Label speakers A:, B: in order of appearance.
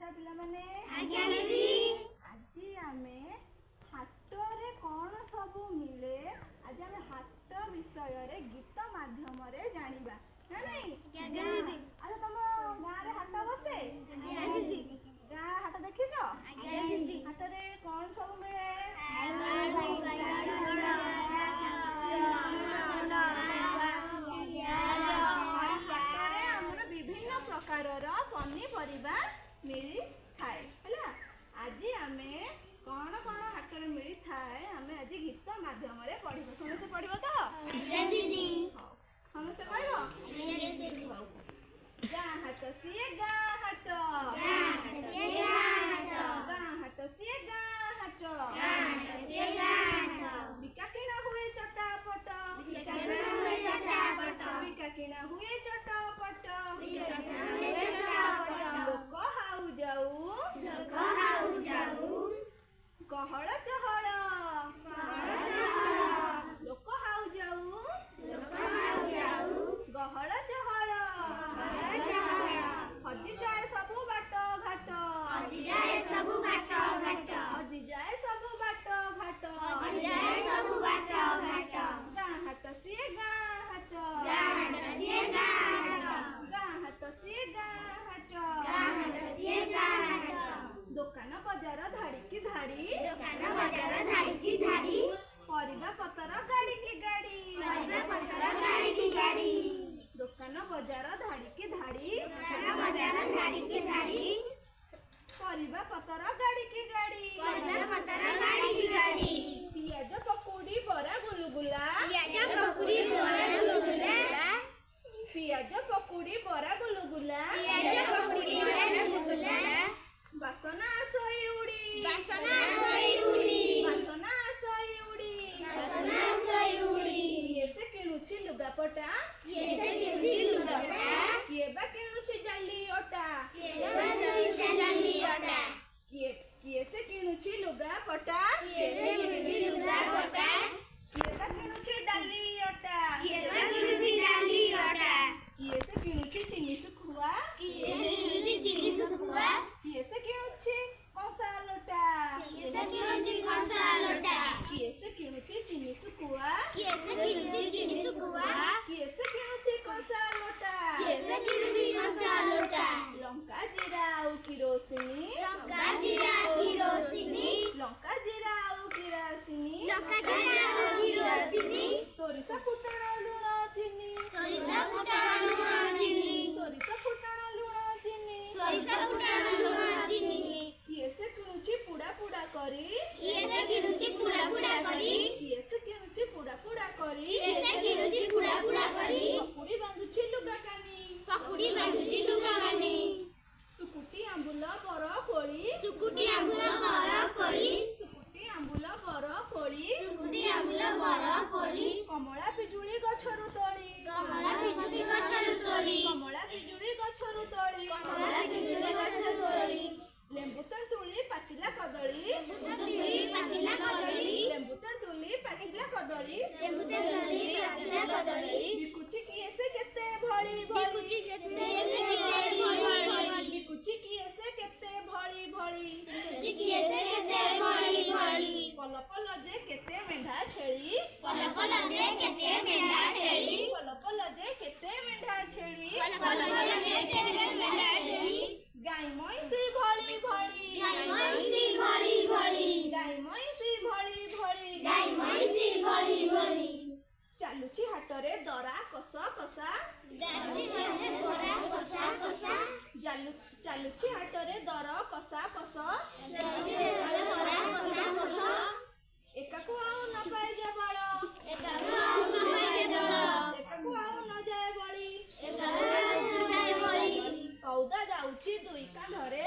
A: ହେଲା ପିଲାମାନେ?
B: ଆଜ୍ଞା ଦିଦି।
A: ଆଜି ଆମେ ହାଟରେ କ'ଣ ସବୁ ମିଳେ ଆଜି ଆମେ ହାଟ ବିଷୟରେ ଗୀତ ମାଧ୍ୟମରେ ଜାଣିବା ନା ନାଇଁ?
B: ଆଜ୍ଞା ଦିଦି।
A: ଆଚ୍ଛା ତମ ଗାଁରେ ହାଟ ବସେ?
B: ଆଜ୍ଞା ଦିଦି।
A: ଗାଁ ହାଟ ଦେଖିଛ?
B: ଆଜ୍ଞା ଦିଦି।
A: ହାଟରେ କ'ଣ ସବୁ ମିଳେ? ହାଟରେ ଆମର ବିଭିନ୍ନ ପ୍ରକାରର ପନିପରିବା ମିଳିଥାଏ ହେଲା। ଆଜି ଆମେ କ'ଣ କ'ଣ ହାଟରେ ମିଳିଥାଏ ଆମେ ଆଜି ଗୀତ ମାଧ୍ୟମରେ ପଢିବା। ସମସ୍ତେ ପଢିବ ତ? ସମସ୍ତେ କହିବ? ଗାଁ ହାଟ ସିଏ ଗାଁ ହାଟ, ଗାଁ ହାଟ ସିଏ ଗାଁ ହାଟ, ବିକା କିଣା ହୁଏ ଚଟାପଟ, ବିକା କିଣା ହୁଏ ଚଟାପଟ, ଲୋକ ହାଉ ଯାଉ ଗହଳ ଚହଳ, ଲୋକ ହାଉ ଯାଉ ଗହଳ ଚହଳ, ହଜିଯାଏ ସବୁ ବାଟ ଘାଟ, ହଜିଯାଏ ସବୁ ବାଟ ଘାଟ, ଗାଁ ହାଟ ସିଏ ଗାଁ ହାଟ, ଗାଁ ହାଟ ସିଏ ଗାଁ ହାଟ, ଦୋକାନ ବଜାର ଧାଡ଼ିକି ଧାଡ଼ି, ପରିବା ପତର ଗାଡ଼ିକି ଗାଡ଼ି, ଦୋକାନ ବଜାର ଧାଡ଼ିକି ଧାଡ଼ି, ପରିବା ପତର ଗାଡ଼ିକି ଗାଡ଼ି, ପିଆଜ ପକୁଡ଼ି ବରା ଗୁଲୁଗୁଲା, ପିଆଜ ପକୁଡ଼ି ବରା ଗୁଲୁଗୁଲା, ବାସନା ଆସଇ ଉଡ଼ି, କିଏ ସେ କିଣୁଛି ଲୁଗାପଟା, କିଏ ବା କିଣୁଛି ଡାଲି ଅଟା, କିଏ ସେ କିଣୁଛି ଲୁଗାପଟା, କିଏ ବା କିଣୁଛି ଡାଲି ଅଟା, କିଏ ସେ କିଣୁଛି ଚିନି ଶୁଖୁଆ, କିଏ ସେ କିଣୁଛି କଂସା ଲଟା, କିଏ ସେ କିଣୁଛି ଚିନି ଶୁଖୁଆ, କିଏ ସେ କିଣୁଛି କଂସା ଲଟା, ଲଙ୍କା ଜିରା ଆଉ କିରୋସିନି, ସୋରିଷ ଫୁଟଣ ଲୁଣ ଚିନି, କିଏ ସେ କିଣୁଛି ପୁଡ଼ା ପୁଡ଼ା କରି, କିଏ ସେ କିଣୁଛି ପୁଡ଼ା ପୁଡ଼ା କରି, ପକୁଡ଼ି ବାନ୍ଧୁଛି ଲୁଗା କାନି, ସୁକୁଟି ଆମ୍ବୁଲ ବର କୋଳି, କମଳା ପିଜୁଳି ଗଛରୁ ତୋଳି, ଲେମ୍ବୁ ତେନ୍ତୁଳି ପାଚିଲା କଦଳୀ, ବିକୁଛି କିଏ ସେ କେତେ ଭଳି ପଲ ପଲ ଯେ କେତେ ମେଣ୍ଢା ଛେଳି, ଗାଈ ମଇଁଷି ଭଳି ଚାଲୁଛି ହାଟରେ ଦରା କଷ କଷା, ଚାଲୁଛି ହାଟରେ ଦର କଷା କଷ, ଏକାକୁ ଆଉ ନ ପାଏ ଯେ ବଳ, ଏକାକୁ ଆଉ ନ ଯାଏ ବଳି, ସଉଦା ଯାଉଛି ଦୁଇ କାନ୍ଧରେ,